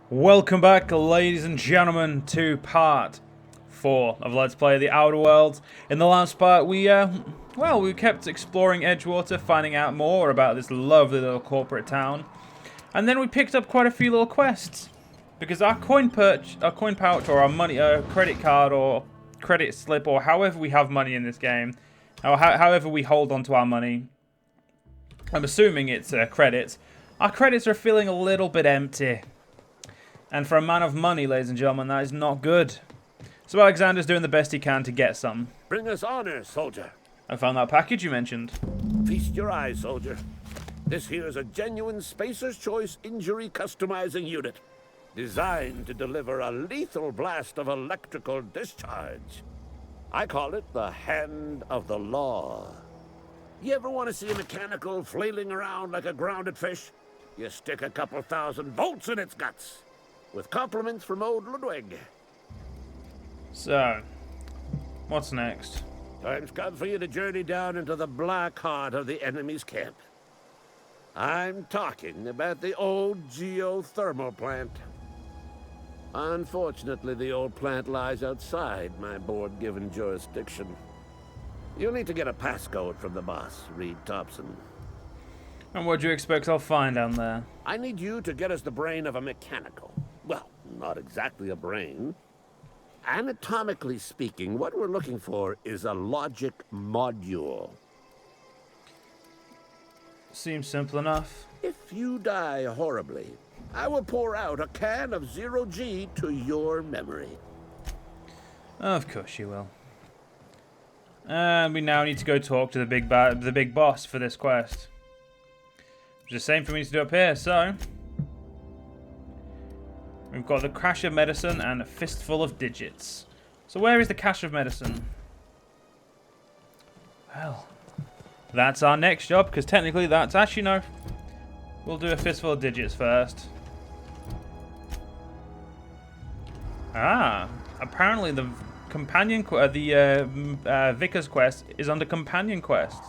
Welcome back, ladies and gentlemen, to part 4 of Let's Play The Outer Worlds. In the last part, we kept exploring Edgewater, finding out more about this lovely little corporate town. And then we picked up quite a few little quests. Because our coin pouch, or our money, credit card, or credit slip, or however we have money in this game, or however we hold onto our money, I'm assuming it's credits. Our credits are feeling a little bit empty. And for a man of money, ladies and gentlemen, that is not good. So Alexander's doing the best he can to get some. Bring us honor, soldier. I found that package you mentioned. Feast your eyes, soldier. This here is a genuine Spacer's Choice injury customizing unit, designed to deliver a lethal blast of electrical discharge. I call it the Hand of the Law. You ever want to see a mechanical flailing around like a grounded fish? You stick a couple thousand volts in its guts. With compliments from old Ludwig. So, what's next? Time's come for you to journey down into the black heart of the enemy's camp. I'm talking about the old geothermal plant. Unfortunately, the old plant lies outside my board-given jurisdiction. You'll need to get a passcode from the boss, Reed Thompson. And what do you expect I'll find down there? I need you to get us the brain of a mechanical. Well, not exactly a brain. Anatomically speaking, what we're looking for is a logic module. Seems simple enough. If you die horribly, I will pour out a can of 0G to your memory. Of course you will. And we now need to go talk to the big boss for this quest. Which is the same for me to do up here, so... We've got the cache of medicine and a fistful of digits. So where is the cache of medicine? Well, that's our next job, because technically that's... Actually, no. We'll do a fistful of digits first. Ah, apparently the companion... Vicar's quest is under companion quests.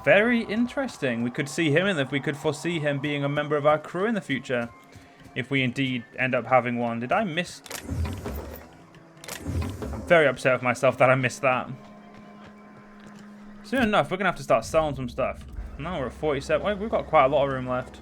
Very interesting. We could see him we could foresee him being a member of our crew in the future. If we indeed end up having one. Did I miss... I'm very upset with myself that I missed that. Soon enough, we're going to have to start selling some stuff. Now we're at 47. Wait, we've got quite a lot of room left.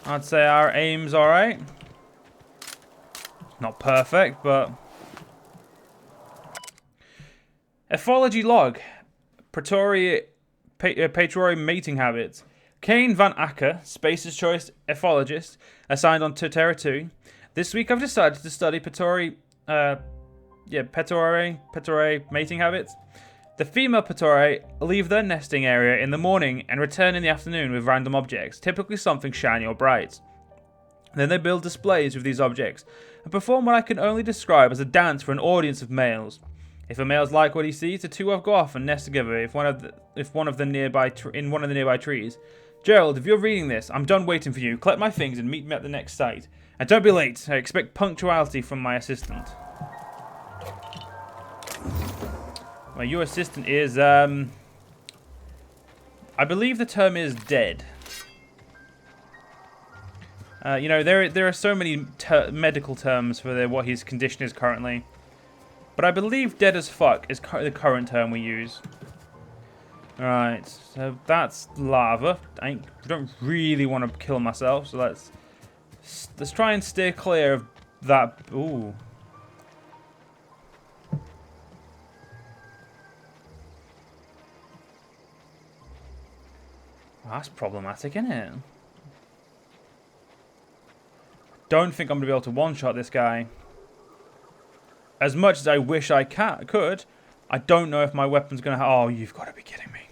I'd say our aim's alright. Not perfect, but... Ethology log. Patriori mating habits. Kane Van Acker, Spacer's Choice ethologist, assigned on Terra 2. This week I've decided to study Patori mating habits. The female Patori leave their nesting area in the morning and return in the afternoon with random objects, typically something shiny or bright. Then they build displays with these objects and perform what I can only describe as a dance for an audience of males. If a male's like what he sees, the two will go off and nest together in one of the nearby trees. Gerald, if you're reading this, I'm done waiting for you. Collect my things and meet me at the next site. And don't be late. I expect punctuality from my assistant. My new assistant is, I believe the term is dead. You know, there are so many medical terms for what his condition is currently. But I believe dead as fuck is the current term we use. Alright, so that's lava. I don't really want to kill myself, so let's try and steer clear of that. Ooh. That's problematic, isn't it? Don't think I'm going to be able to one-shot this guy. As much as I wish I could, I don't know if my weapon's going to... Oh, you've got to be kidding me.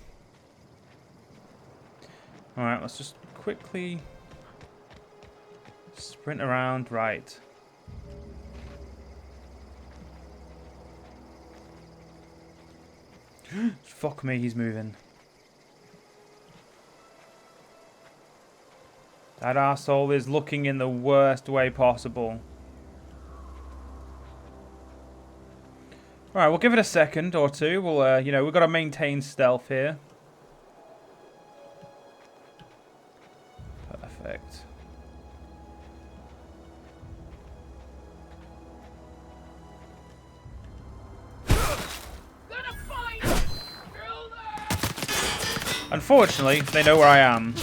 Alright, let's just quickly sprint around. Right. Fuck me, he's moving. That asshole is looking in the worst way possible. Alright, we'll give it a second or two. We'll, you know, we've got to maintain stealth here. Perfect. Unfortunately, they know where I am.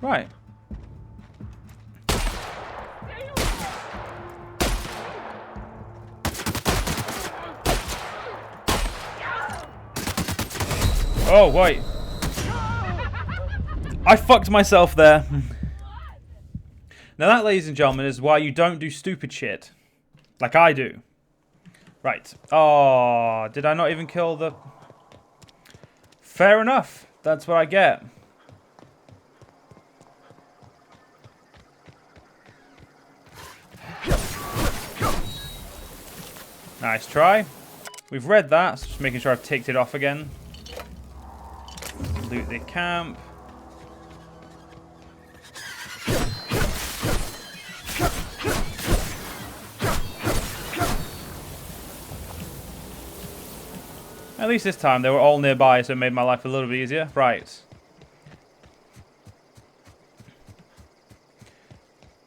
Right. Oh, wait. I fucked myself there. Now that, ladies and gentlemen, is why you don't do stupid shit. Like I do. Right. Oh, did I not even kill the... Fair enough. That's what I get. Nice try. We've read that, so just making sure I've ticked it off again. Loot the camp. At least this time they were all nearby, so it made my life a little bit easier. Right.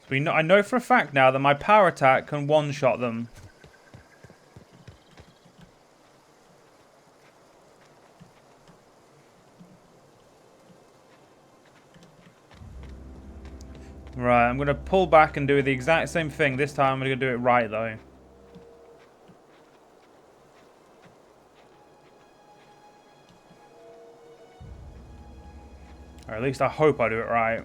So I know for a fact now that my power attack can one-shot them. Right, I'm going to pull back and do the exact same thing. This time I'm going to do it right, though. Or at least I hope I do it right.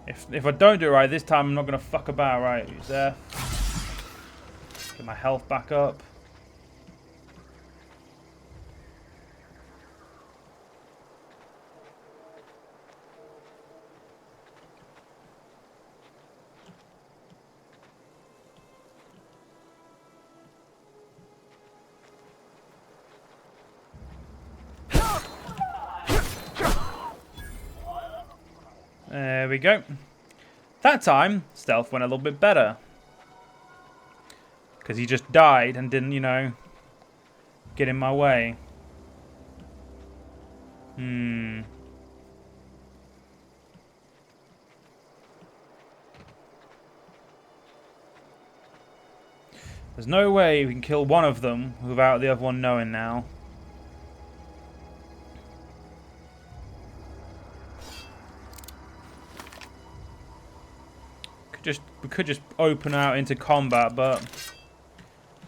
If I don't do it right this time, I'm not going to fuck about. Right, use there. Get my health back up. There we go. That time, stealth went a little bit better. Because he just died and didn't, you know, get in my way. There's no way we can kill one of them without the other one knowing now. We could just open out into combat, but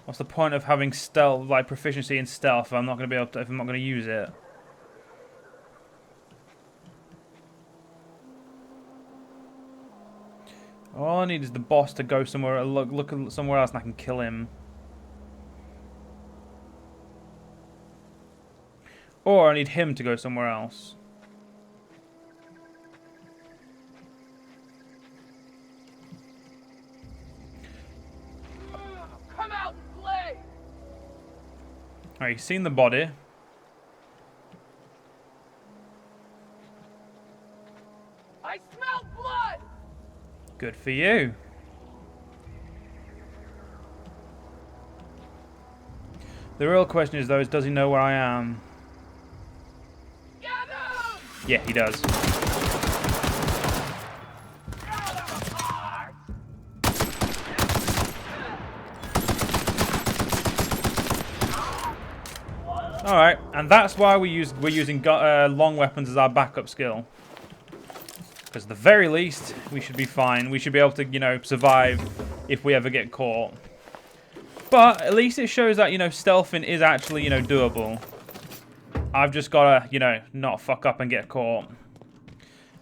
what's the point of having stealth, like proficiency in stealth, if I'm not going to be able to, if I'm not going to use it? All I need is the boss to go somewhere, look somewhere else, and I can kill him. Or I need him to go somewhere else. Alright, you've seen the body. I smell blood! Good for you. The real question is, though, is does he know where I am? Get him! Yeah, he does. Alright, and that's why we're using long weapons as our backup skill. Because at the very least, we should be fine. We should be able to, you know, survive if we ever get caught. But at least it shows that, you know, stealthing is actually, you know, doable. I've just got to, you know, not fuck up and get caught.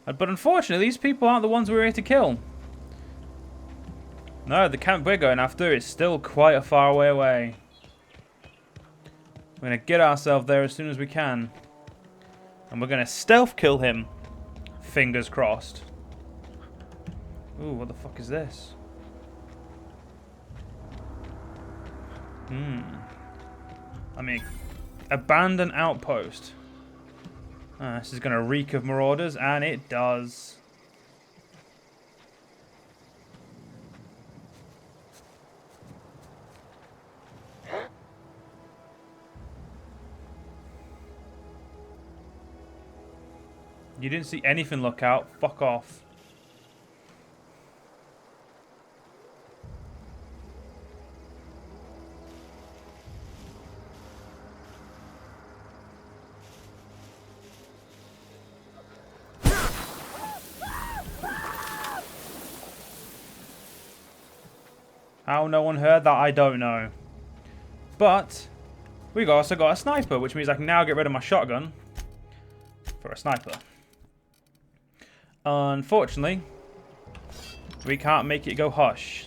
But unfortunately, these people aren't the ones we're here to kill. No, the camp we're going after is still quite a far way away. We're going to get ourselves there as soon as we can. And we're going to stealth kill him. Fingers crossed. Ooh, what the fuck is this? I mean, Abandoned outpost. This is going to reek of marauders, and it does. You didn't see anything, look out. Fuck off. How no one heard that, I don't know. But we also got a sniper, which means I can now get rid of my shotgun for a sniper. Unfortunately, we can't make it go hush.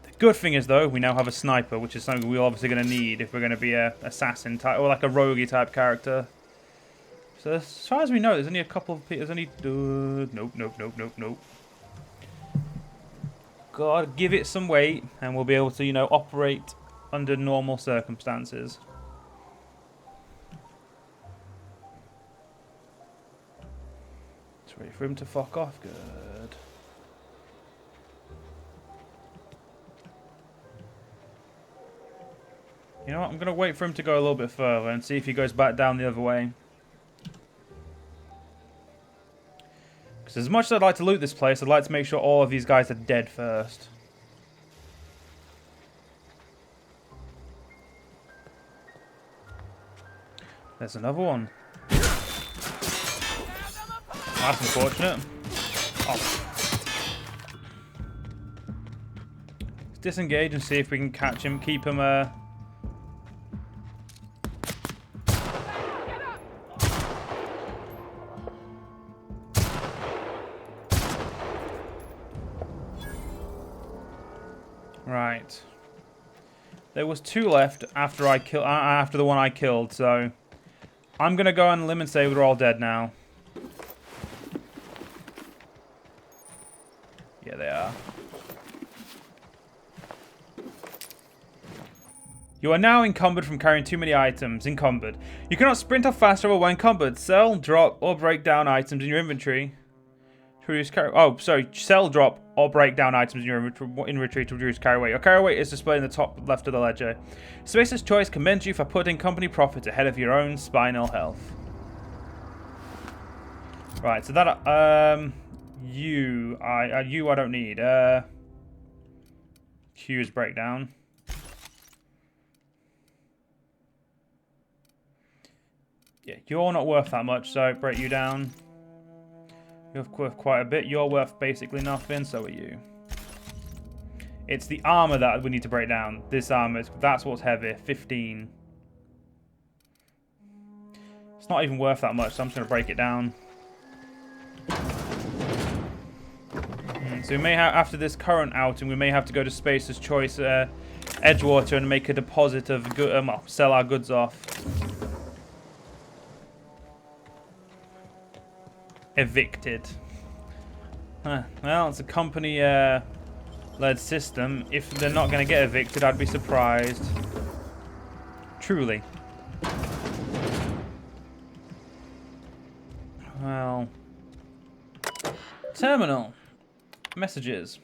The good thing is, though, we now have a sniper, which is something we're obviously going to need if we're going to be a assassin type, or like a roguey type character. So as far as we know, there's only a couple of people. There's only... nope. God, give it some weight, and we'll be able to, you know, operate under normal circumstances. It's ready for him to fuck off. Good. You know what? I'm going to wait for him to go a little bit further and see if he goes back down the other way. Because as much as I'd like to loot this place, I'd like to make sure all of these guys are dead first. There's another one. That's unfortunate. Oh. Let's disengage and see if we can catch him, keep him Right. There was 2 left after after the one I killed, so I'm gonna go on a limb and say we're all dead now. Yeah, they are. You are now encumbered from carrying too many items. Encumbered. You cannot sprint or fast travel when encumbered. Sell, drop, or break down items in your inventory. Sell, drop, or break down items in your inventory to reduce carry weight. Your carry weight is displayed in the top left of the ledger. Spacer's Choice commends you for putting company profits ahead of your own spinal health. Right, so that I don't need. Q's breakdown. Yeah, you're not worth that much, so break you down. You're worth quite a bit. You're worth basically nothing, so are you. It's the armor that we need to break down. This armor, that's what's heavy. 15. It's not even worth that much, so I'm just going to break it down. So we may have, after this current outing, we may have to go to Spacer's Choice Edgewater and make a deposit of sell our goods off. Evicted. Well, it's a company-led system. If they're not going to get evicted, I'd be surprised. Truly. Well. Terminal. Messages.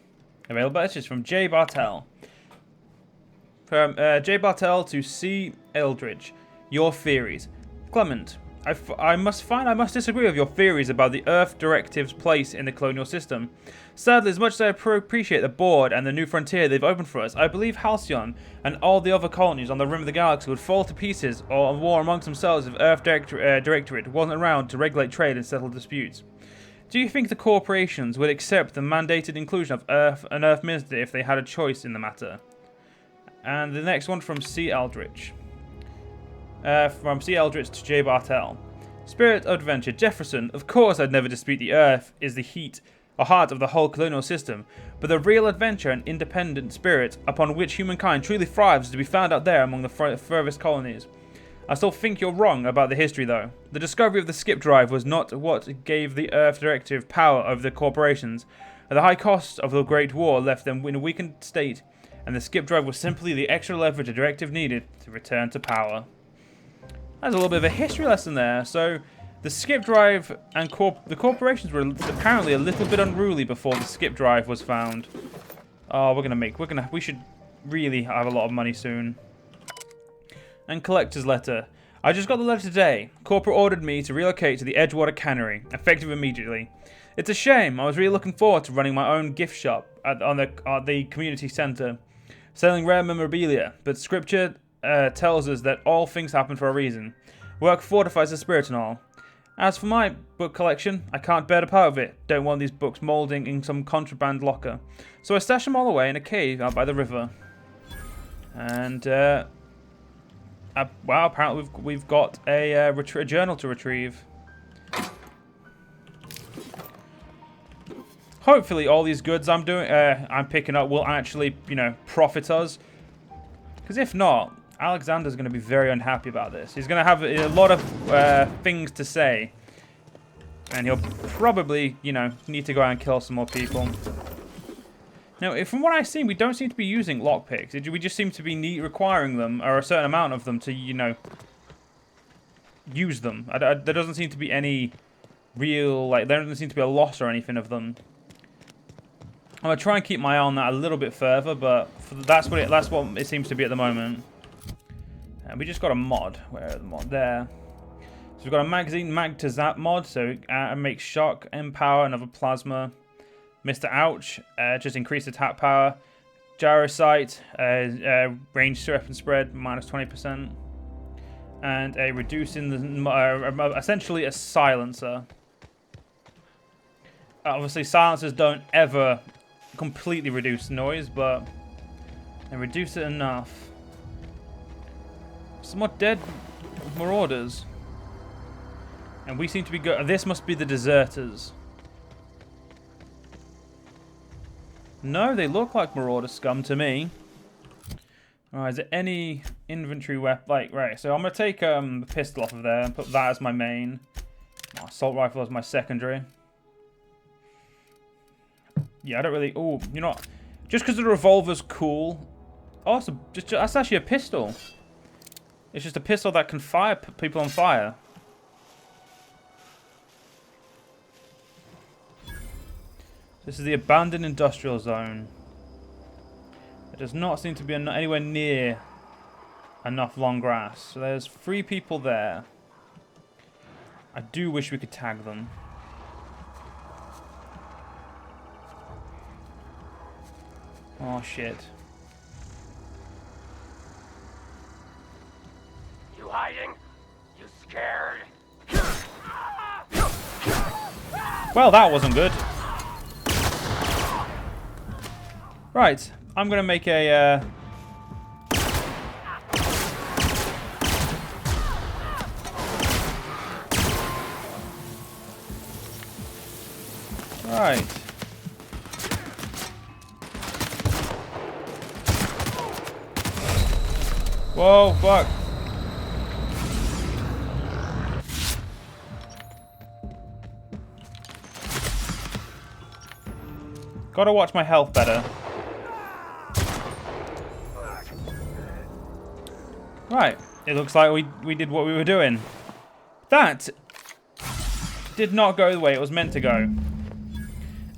Available messages from J. Bartel. From J. Bartel to C. Eldridge. Your theories. Clement. I must disagree with your theories about the Earth Directive's place in the colonial system. Sadly, as much as I appreciate the board and the new frontier they've opened for us, I believe Halcyon and all the other colonies on the rim of the galaxy would fall to pieces or war amongst themselves if Earth Directorate wasn't around to regulate trade and settle disputes. Do you think the corporations would accept the mandated inclusion of an Earth Minister if they had a choice in the matter? And the next one from C. Eldridge. From C. Eldridge to J. Bartel. Spirit of Adventure. Jefferson, of course I'd never dispute the Earth is the heat or heart of the whole colonial system, but the real adventure and independent spirit upon which humankind truly thrives is to be found out there among the furthest colonies. I still think you're wrong about the history, though. The discovery of the skip drive was not what gave the Earth Directive power over the corporations. The high cost of the Great War left them in a weakened state, and the skip drive was simply the extra leverage the Directive needed to return to power. That's a little bit of a history lesson there. So the skip drive and the corporations were apparently a little bit unruly before the skip drive was found. Oh, we should really have a lot of money soon. And collector's letter. I just got the letter today. Corporate ordered me to relocate to the Edgewater Cannery, effective immediately. It's a shame. I was really looking forward to running my own gift shop at the community center, selling rare memorabilia. But scripture tells us that all things happen for a reason. Work fortifies the spirit and all. As for my book collection, I can't bear to part with it. Don't want these books molding in some contraband locker. So I stash them all away in a cave out by the river. And, wow, apparently we've got a journal to retrieve. Hopefully all these goods I'm picking up will actually, you know, profit us. Because if not, Alexander's going to be very unhappy about this. He's going to have a lot of things to say. And he'll probably, you know, need to go out and kill some more people. Now, from what I've seen, we don't seem to be using lockpicks. We just seem to be requiring them, or a certain amount of them, to, you know, use them. There doesn't seem to be any real, like, there doesn't seem to be a loss or anything of them. I'm going to try and keep my eye on that a little bit further, but that's what it seems to be at the moment. And we just got a mod. Where are the mod? There. So we've got a magazine mag to zap mod, so it makes shock, empower, another plasma. Mr. Ouch, just increased attack power. Gyro sight, range weapon spread, minus 20%. And a reducing the, essentially a silencer. Obviously silencers don't ever completely reduce noise, but they reduce it enough. Some more dead marauders. And we seem to be good. This must be the deserters. No, they look like marauder scum to me. Alright, is there any inventory weapon? Like, right, so I'm going to take the pistol off of there and put that as my main. Assault rifle as my secondary. Yeah, I don't really... Oh, you know what? Just because the revolver's cool. Oh, that's actually a pistol. It's just a pistol that can fire people on fire. This is the abandoned industrial zone. It does not seem to be anywhere near enough long grass. So there's 3 people there. I do wish we could tag them. Oh shit. You hiding? You scared? Well, that wasn't good. Right, I'm gonna make a right. Whoa, fuck. Gotta watch my health better. Right, it looks like we did what we were doing. That did not go the way it was meant to go.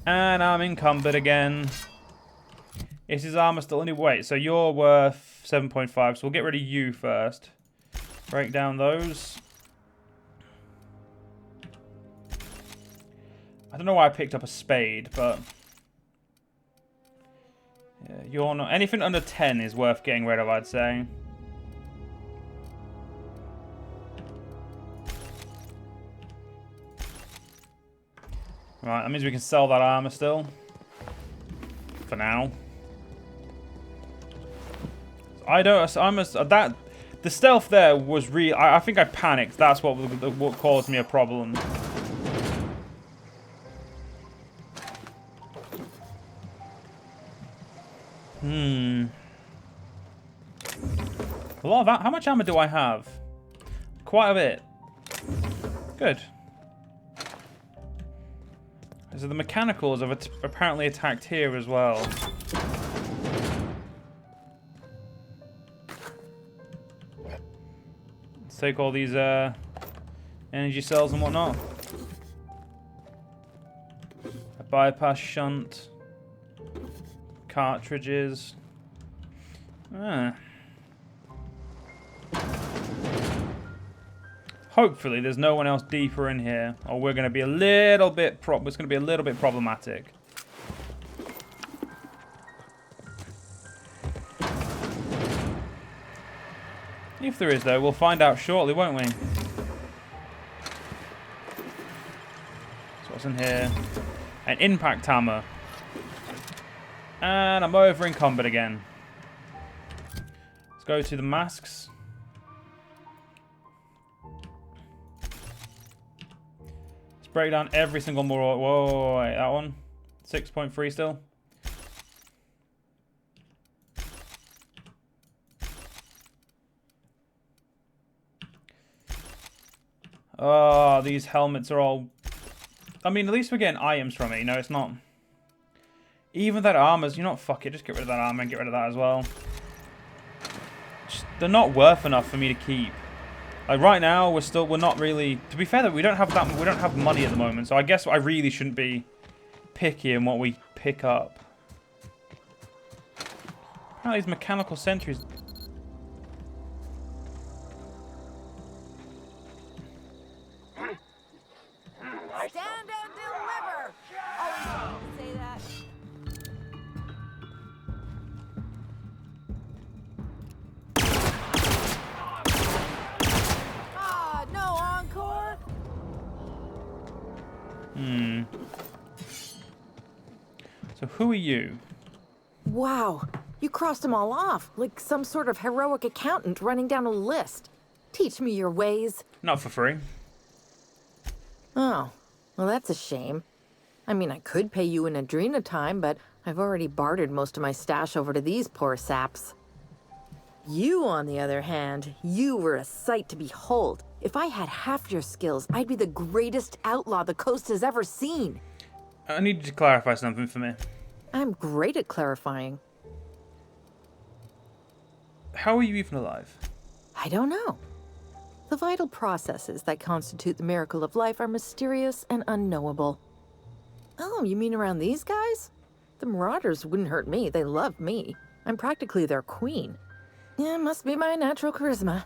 And I'm encumbered again. Is his armor still any weight? So you're worth 7.5, so we'll get rid of you first. Break down those. I don't know why I picked up a spade, but... yeah, you're not... anything under 10 is worth getting rid of, I'd say. Right, that means we can sell that armor still. For now. The stealth there was real. I think I panicked. That's what caused me a problem. A lot of that. How much armor do I have? Quite a bit. Good. So the mechanicals have apparently attacked here as well. Let's take all these energy cells and whatnot. A bypass shunt. Cartridges. Hopefully there's no one else deeper in here, or we're going to be a little bit it's going to be a little bit problematic. If there is, though, we'll find out shortly, won't we? So what's in here? An impact hammer. And I'm over in combat again. Let's go to the masks. Let's break down every single more. Whoa, wait, that one. 6.3 still. Oh, these helmets are all... I mean, at least we're getting items from it, you know, it's not... Even that armor's... You know what, fuck it, just get rid of that armor and get rid of that as well. They're not worth enough for me to keep. Like, right now, we're not really... To be fair, though, we don't have money at the moment, so I guess I really shouldn't be picky in what we pick up. Oh, these mechanical sentries... Stand and deliver! Oh, you say that. Ah, no encore? So who are you? Wow, you crossed them all off, like some sort of heroic accountant running down a list. Teach me your ways. Not for free. Oh, well, that's a shame. I mean, I could pay you in Adrena time, but I've already bartered most of my stash over to these poor saps. You, on the other hand, you were a sight to behold. If I had half your skills, I'd be the greatest outlaw the coast has ever seen. I need you to clarify something for me. I'm great at clarifying. How are you even alive? I don't know. The vital processes that constitute the miracle of life are mysterious and unknowable. Oh, you mean around these guys? The Marauders wouldn't hurt me. They love me. I'm practically their queen. Yeah, must be my natural charisma.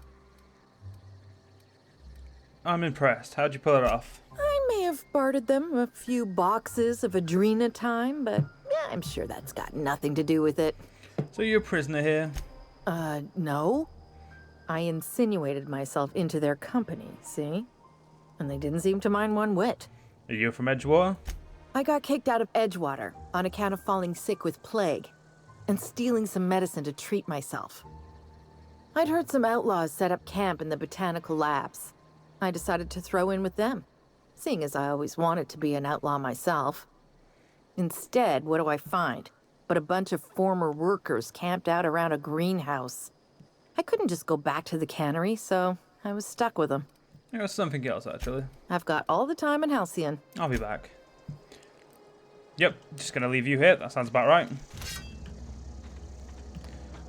I'm impressed. How'd you pull it off? I may have bartered them a few boxes of Adrena time, but yeah, I'm sure that's got nothing to do with it. So you're a prisoner here? No. I insinuated myself into their company, see? And they didn't seem to mind one whit. Are you from Edgewater? I got kicked out of Edgewater on account of falling sick with plague and stealing some medicine to treat myself. I'd heard some outlaws set up camp in the botanical labs. I decided to throw in with them, seeing as I always wanted to be an outlaw myself. Instead, what do I find? But a bunch of former workers camped out around a greenhouse. I couldn't just go back to the cannery, so I was stuck with them. It was something else, actually. I've got all the time in Halcyon. I'll be back. Yep, just gonna leave you here. That sounds about right.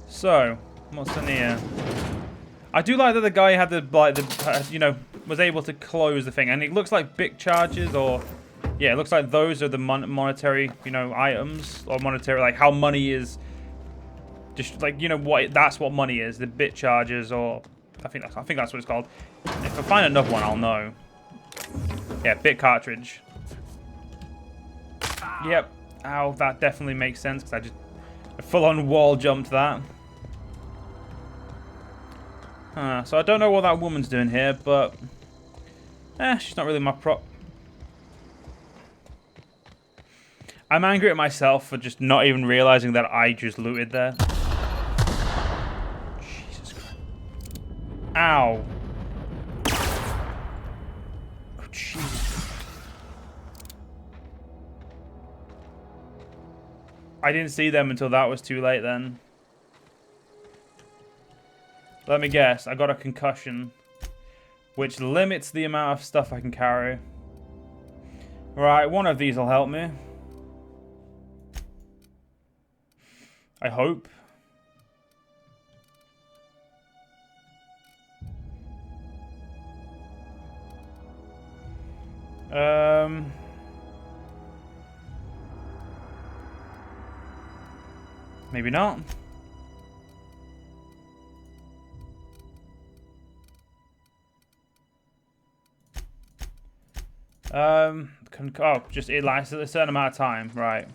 So, what's in here? I do like that the guy had was able to close the thing, and it looks like big charges, or yeah, it looks like those are the monetary, items, or monetary, like how money is. Just like that's what money is, the bit charges, or I think that's what it's called. If I find another one, I'll know. Yeah, bit cartridge. Yep. Ow, that definitely makes sense because I just full-on wall jumped that. So I don't know what that woman's doing here, but she's not really my prop. I'm angry at myself for just not even realizing that I just looted there. Jesus Christ. Ow. Oh, Jesus. I didn't see them until that was too late then. Let me guess, I got a concussion, which limits the amount of stuff I can carry. Right, one of these will help me. I hope. Maybe not. Oh, just it lasts a certain amount of time, right?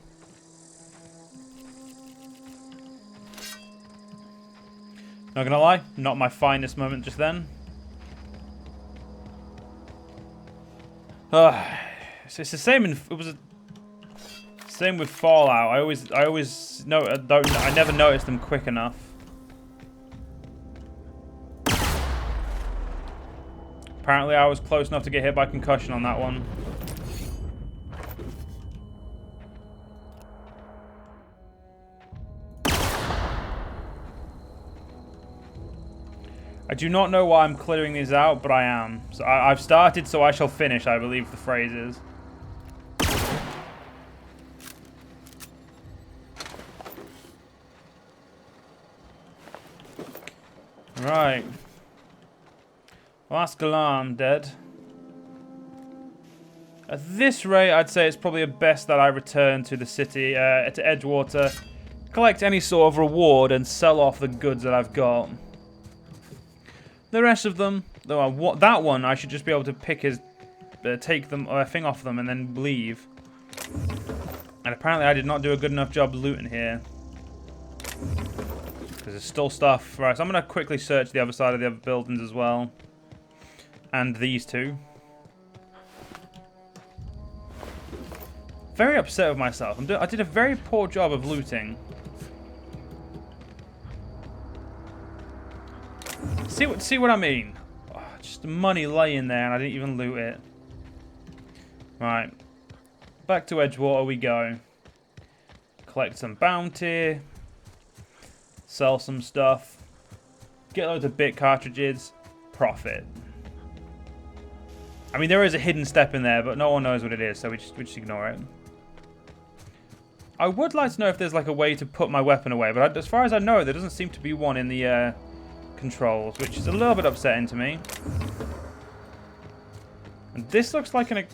Not gonna lie, not my finest moment just then. It's the same. Same with Fallout. I never noticed them quick enough. Apparently, I was close enough to get hit by concussion on that one. I do not know why I'm clearing these out, but I am. So I've started, so I shall finish, I believe the phrase is. Right. Last alarm dead. At this rate, I'd say it's probably best that I return to the city, to Edgewater, collect any sort of reward, and sell off the goods that I've got. The rest of them, though, that one I should just be able to pick his, take them thing off them and then leave. And apparently I did not do a good enough job looting here. Because there's still stuff. Right, so I'm going to quickly search the other side of the other buildings as well. And these two. Very upset with myself. I did a very poor job of looting. See what I mean? Oh, just money laying there and I didn't even loot it. Right. Back to Edgewater we go. Collect some bounty. Sell some stuff. Get loads of bit cartridges. Profit. I mean, there is a hidden step in there, but no one knows what it is, so we just ignore it. I would like to know if there's like a way to put my weapon away, but as far as I know, there doesn't seem to be one in the controls, which is a little bit upsetting to me. And this looks like it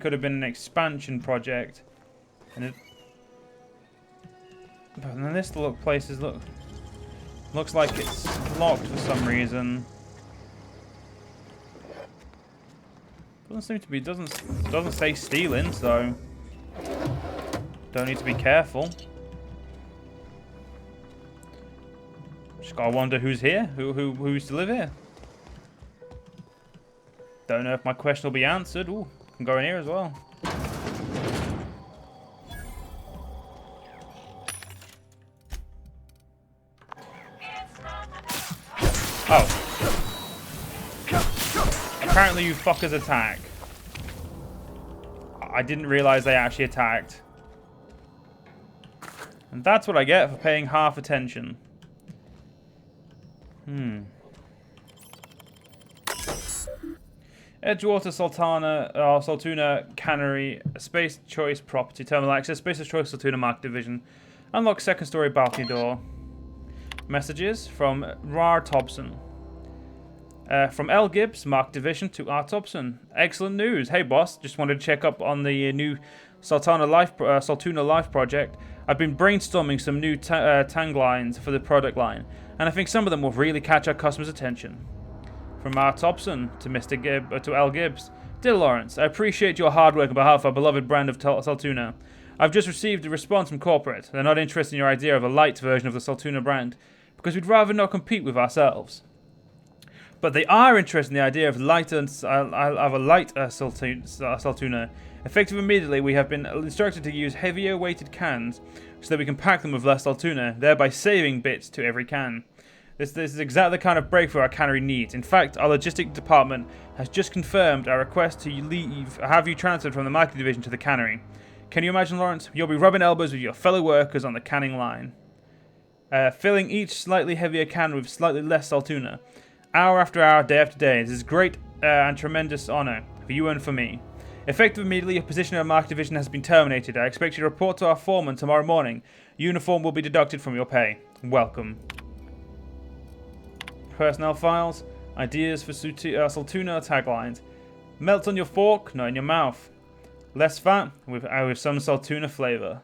could have been an expansion project. And then this looks like it's locked for some reason. Doesn't seem to be, doesn't say stealing, so don't need to be careful. Just gotta wonder who's here, who used to live here. Don't know if my question will be answered. Ooh, can go in here as well. Oh. Apparently you fuckers attack. I didn't realize they actually attacked. And that's what I get for paying half attention. Edgewater Saltuna Cannery, Space Choice Property, Terminal Access, Space Choice Saltuna Mark Division. Unlock second story balcony door. Messages from Rar Thompson. From L. Gibbs, Mark Division to R. Thompson. Excellent news. Hey boss, just wanted to check up on the new Saltuna Life project. I've been brainstorming some new taglines for the product line, and I think some of them will really catch our customers' attention. From R. Thompson to L. Gibbs. Dear Lawrence, I appreciate your hard work on behalf of our beloved brand of Saltuna. I've just received a response from corporate. They're not interested in your idea of a light version of the Saltuna brand, because we'd rather not compete with ourselves. But they are interested in the idea of a light Saltuna. Effective immediately, we have been instructed to use heavier weighted cans so that we can pack them with less Saltuna, thereby saving bits to every can. This is exactly the kind of breakthrough our cannery needs. In fact, our logistics department has just confirmed our request to have you transferred from the marketing division to the cannery. Can you imagine, Lawrence? You'll be rubbing elbows with your fellow workers on the canning line. Filling each slightly heavier can with slightly less Saltuna. Hour after hour, day after day. This is great and tremendous honor for you and for me. Effective immediately, your position in our market division has been terminated. I expect you to report to our foreman tomorrow morning. Uniform will be deducted from your pay. Welcome. Personnel files. Ideas for Saltuna taglines. Melt on your fork, not in your mouth. Less fat with some Saltuna flavor.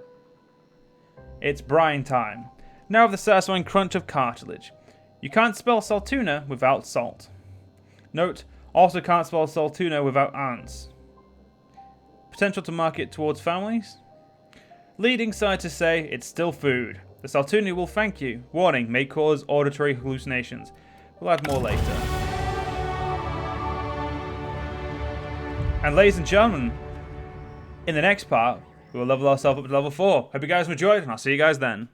It's brine time. Now with the satisfying crunch of cartilage. You can't spell Saltuna without salt. Note, also can't spell Saltuna without ants. Potential to market towards families. Leading scientists say it's still food. The Saltuna will thank you. Warning, may cause auditory hallucinations. We'll add more later. And ladies and gentlemen, in the next part, we will level ourselves up to level 4. Hope you guys enjoyed, and I'll see you guys then.